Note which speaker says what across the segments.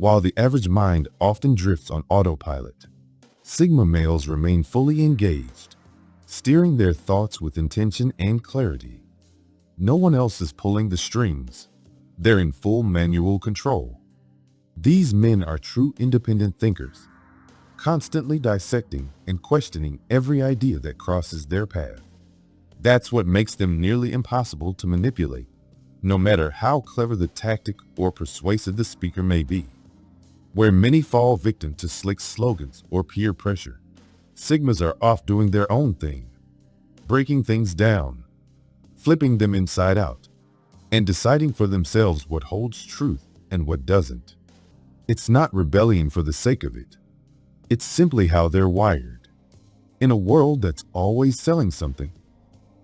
Speaker 1: While the average mind often drifts on autopilot, Sigma males remain fully engaged, steering their thoughts with intention and clarity. No one else is pulling the strings. They're in full manual control. These men are true independent thinkers, constantly dissecting and questioning every idea that crosses their path. That's what makes them nearly impossible to manipulate, no matter how clever the tactic or persuasive the speaker may be. Where many fall victim to slick slogans or peer pressure, Sigmas are off doing their own thing, breaking things down, flipping them inside out, and deciding for themselves what holds truth and what doesn't. It's not rebellion for the sake of it. It's simply how they're wired. In a world that's always selling something,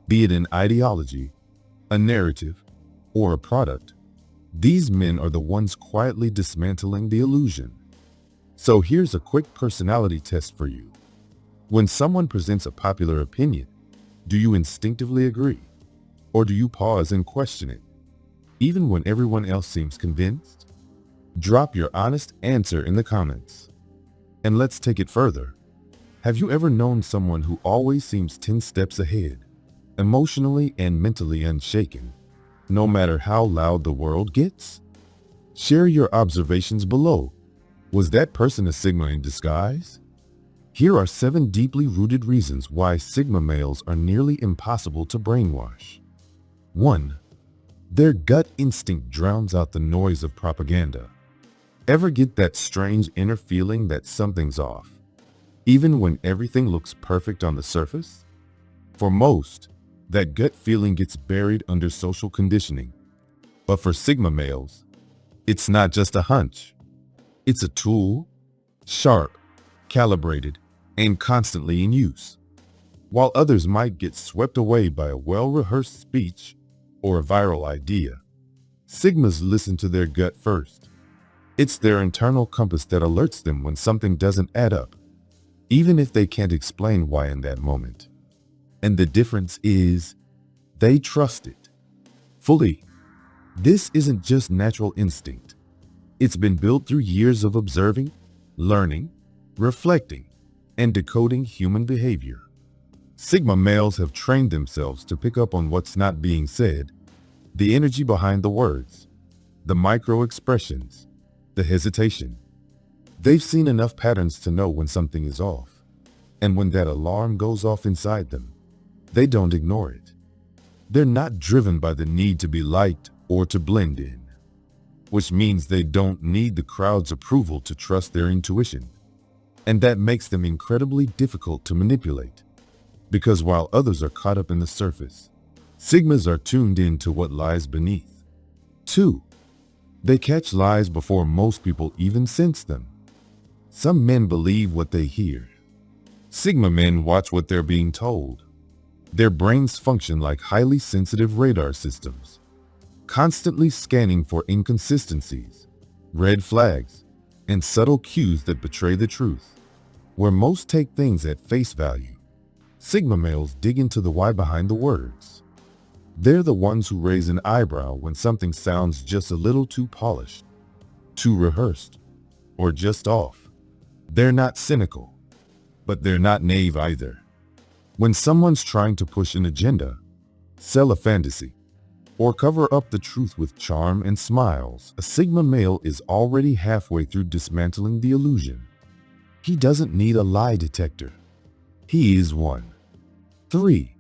Speaker 1: be it an ideology, a narrative, or a product, these men are the ones quietly dismantling the illusion. So here's a quick personality test for you. When someone presents a popular opinion, do you instinctively agree? Or do you pause and question it, even when everyone else seems convinced? Drop your honest answer in the comments. And let's take it further. Have you ever known someone who always seems 10 steps ahead, emotionally and mentally unshaken, no matter how loud the world gets? Share your observations below. Was that person a Sigma in disguise? Here are 7 deeply rooted reasons why Sigma males are nearly impossible to brainwash. 1. Their gut instinct drowns out the noise of propaganda. Ever get that strange inner feeling that something's off, even when everything looks perfect on the surface? For most, that gut feeling gets buried under social conditioning. But for Sigma males, it's not just a hunch. It's a tool, sharp, calibrated, and constantly in use. While others might get swept away by a well-rehearsed speech or a viral idea, Sigmas listen to their gut first. It's their internal compass that alerts them when something doesn't add up, even if they can't explain why in that moment. And the difference is, they trust it fully. This isn't just natural instinct. It's been built through years of observing, learning, reflecting, and decoding human behavior. Sigma males have trained themselves to pick up on what's not being said, the energy behind the words, the micro expressions, the hesitation. They've seen enough patterns to know when something is off. And when that alarm goes off inside them, they don't ignore it. They're not driven by the need to be liked or to blend in, which means they don't need the crowd's approval to trust their intuition. And that makes them incredibly difficult to manipulate. Because while others are caught up in the surface, Sigmas are tuned in to what lies beneath. 2. They catch lies before most people even sense them. Some men believe what they hear. Sigma men watch what they're being told. Their brains function like highly sensitive radar systems, constantly scanning for inconsistencies, red flags, and subtle cues that betray the truth. Where most take things at face value, Sigma males dig into the why behind the words. They're the ones who raise an eyebrow when something sounds just a little too polished, too rehearsed, or just off. They're not cynical, but they're not naive either. When someone's trying to push an agenda, sell a fantasy, or cover up the truth with charm and smiles, a Sigma male is already halfway through dismantling the illusion. He doesn't need a lie detector. He is one. 3.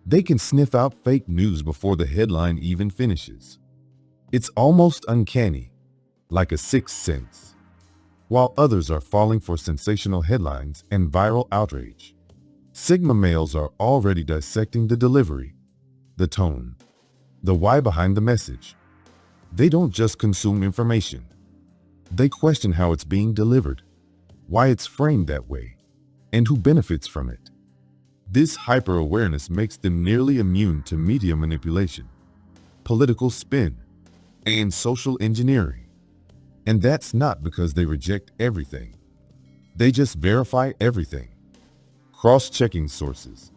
Speaker 1: They can sniff out fake news before the headline even finishes. It's almost uncanny, like a sixth sense. While others are falling for sensational headlines and viral outrage, Sigma males are already dissecting the delivery, the tone, the why behind the message. They don't just consume information. They question how it's being delivered, why it's framed that way, and who benefits from it. This hyper-awareness makes them nearly immune to media manipulation, political spin, and social engineering. And that's not because they reject everything. They just verify everything, cross-checking sources,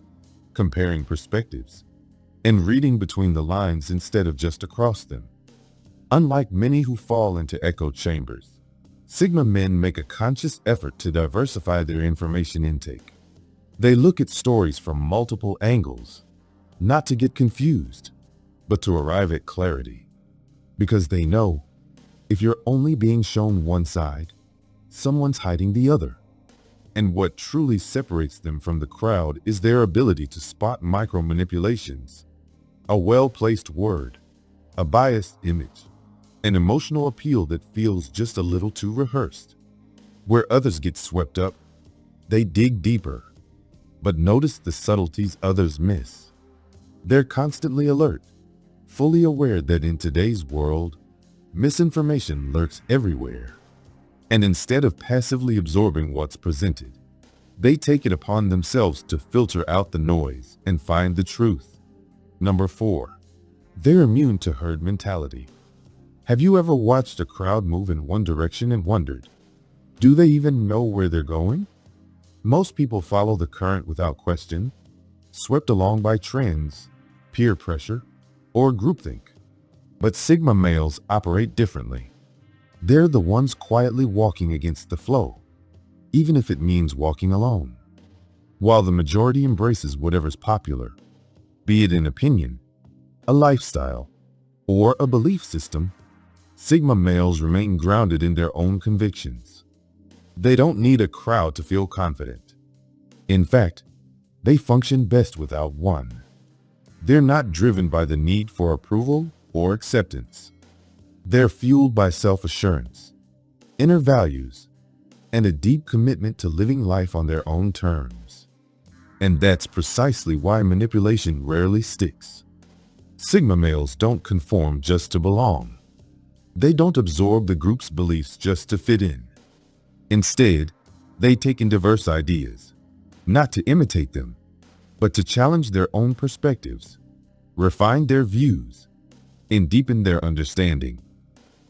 Speaker 1: comparing perspectives, and reading between the lines instead of just across them. Unlike many who fall into echo chambers, Sigma men make a conscious effort to diversify their information intake. They look at stories from multiple angles, not to get confused, but to arrive at clarity. Because they know, if you're only being shown one side, someone's hiding the other. And what truly separates them from the crowd is their ability to spot micro-manipulations, a well-placed word, a biased image, an emotional appeal that feels just a little too rehearsed. Where others get swept up, they dig deeper, but notice the subtleties others miss. They're constantly alert, fully aware that in today's world, misinformation lurks everywhere. And instead of passively absorbing what's presented, they take it upon themselves to filter out the noise and find the truth. Number 4. They're immune to herd mentality. Have you ever watched a crowd move in one direction and wondered, do they even know where they're going? Most people follow the current without question, swept along by trends, peer pressure, or groupthink. But Sigma males operate differently. They're the ones quietly walking against the flow, even if it means walking alone. While the majority embraces whatever's popular, be it an opinion, a lifestyle, or a belief system, Sigma males remain grounded in their own convictions. They don't need a crowd to feel confident. In fact, they function best without one. They're not driven by the need for approval or acceptance. They're fueled by self-assurance, inner values, and a deep commitment to living life on their own terms. And that's precisely why manipulation rarely sticks. Sigma males don't conform just to belong. They don't absorb the group's beliefs just to fit in. Instead, they take in diverse ideas, not to imitate them, but to challenge their own perspectives, refine their views, and deepen their understanding.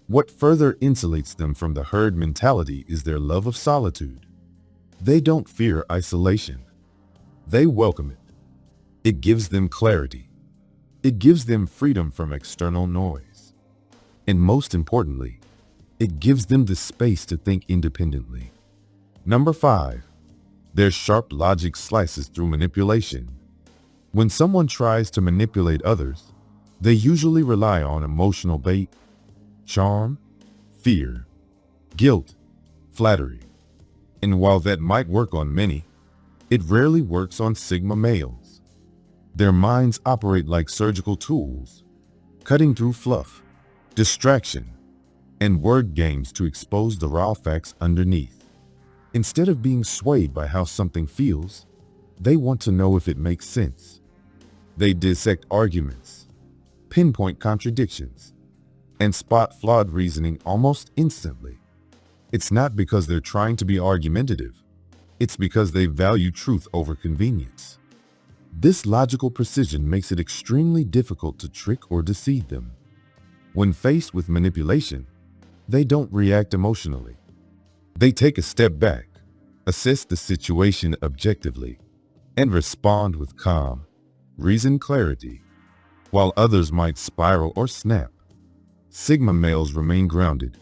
Speaker 1: What further insulates them from the herd mentality is their love of solitude. They don't fear isolation. They welcome it. It gives them clarity. It gives them freedom from external noise. And most importantly, it gives them the space to think independently. Number 5. Their sharp logic slices through manipulation. When someone tries to manipulate others, they usually rely on emotional bait, charm, fear, guilt, flattery. And while that might work on many, it rarely works on Sigma males. Their minds operate like surgical tools, cutting through fluff, distraction, and word games to expose the raw facts underneath. Instead of being swayed by how something feels, they want to know if it makes sense. They dissect arguments, pinpoint contradictions, and spot flawed reasoning almost instantly. It's not because they're trying to be argumentative. It's because they value truth over convenience. This logical precision makes it extremely difficult to trick or deceive them. When faced with manipulation, they don't react emotionally. They take a step back, assess the situation objectively, and respond with calm, reasoned clarity. While others might spiral or snap, Sigma males remain grounded,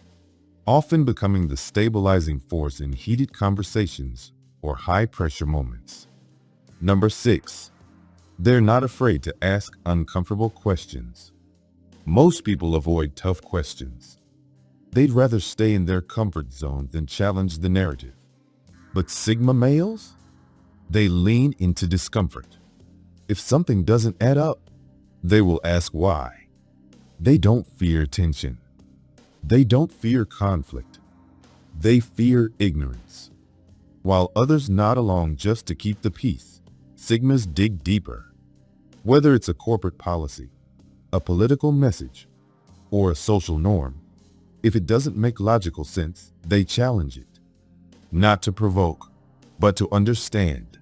Speaker 1: often becoming the stabilizing force in heated conversations or high-pressure moments. Number 6. They're not afraid to ask uncomfortable questions. Most people avoid tough questions. They'd rather stay in their comfort zone than challenge the narrative. But Sigma males? They lean into discomfort. If something doesn't add up, they will ask why. They don't fear tension. They don't fear conflict. They fear ignorance. While others nod along just to keep the peace, Sigmas dig deeper. Whether it's a corporate policy, a political message, or a social norm, if it doesn't make logical sense, they challenge it. Not to provoke, but to understand.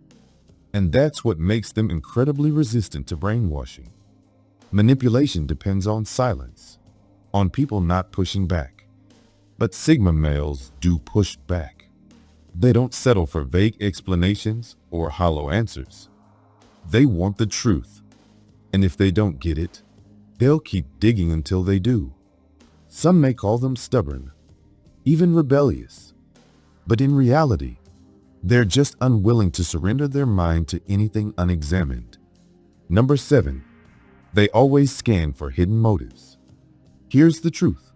Speaker 1: And that's what makes them incredibly resistant to brainwashing. Manipulation depends on silence, on people not pushing back. But Sigma males do push back. They don't settle for vague explanations or hollow answers. They want the truth. And if they don't get it, they'll keep digging until they do. Some may call them stubborn, even rebellious. But in reality, they're just unwilling to surrender their mind to anything unexamined. Number 7. They always scan for hidden motives. Here's the truth.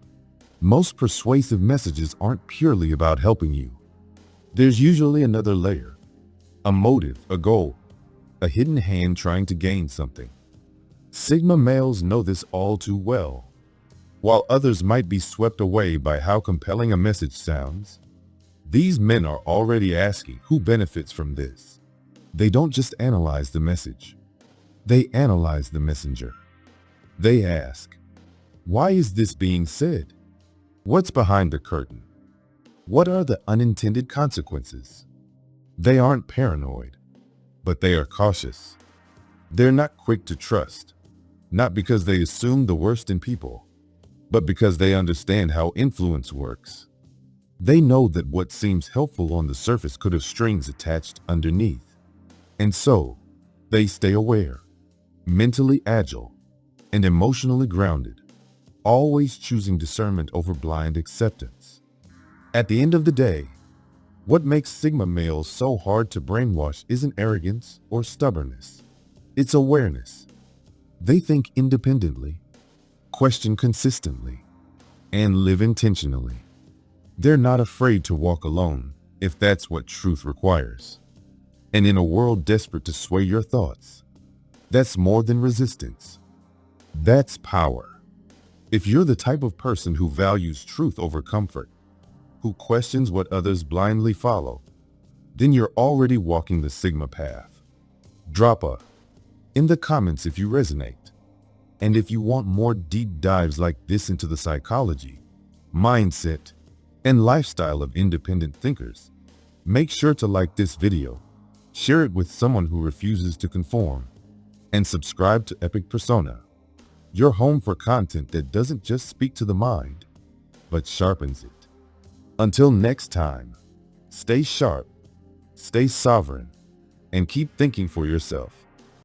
Speaker 1: Most persuasive messages aren't purely about helping you. There's usually another layer, a motive, a goal, a hidden hand trying to gain something. Sigma males know this all too well. While others might be swept away by how compelling a message sounds, these men are already asking who benefits from this. They don't just analyze the message. They analyze the messenger. They ask, why is this being said? What's behind the curtain? What are the unintended consequences? They aren't paranoid, but they are cautious. They're not quick to trust, not because they assume the worst in people, but because they understand how influence works. They know that what seems helpful on the surface could have strings attached underneath. And so, they stay aware, mentally agile, and emotionally grounded, always choosing discernment over blind acceptance. At the end of the day, what makes Sigma males so hard to brainwash isn't arrogance or stubbornness. It's awareness. They think independently, question consistently, and live intentionally. They're not afraid to walk alone if that's what truth requires. And in a world desperate to sway your thoughts, that's more than resistance. That's power. If you're the type of person who values truth over comfort, who questions what others blindly follow, then you're already walking the Sigma path. Drop a in the comments if you resonate. And if you want more deep dives like this into the psychology, mindset, and lifestyle of independent thinkers, make sure to like this video, share it with someone who refuses to conform, and subscribe to Epic Persona, your home for content that doesn't just speak to the mind, but sharpens it. Until next time, stay sharp, stay sovereign, and keep thinking for yourself.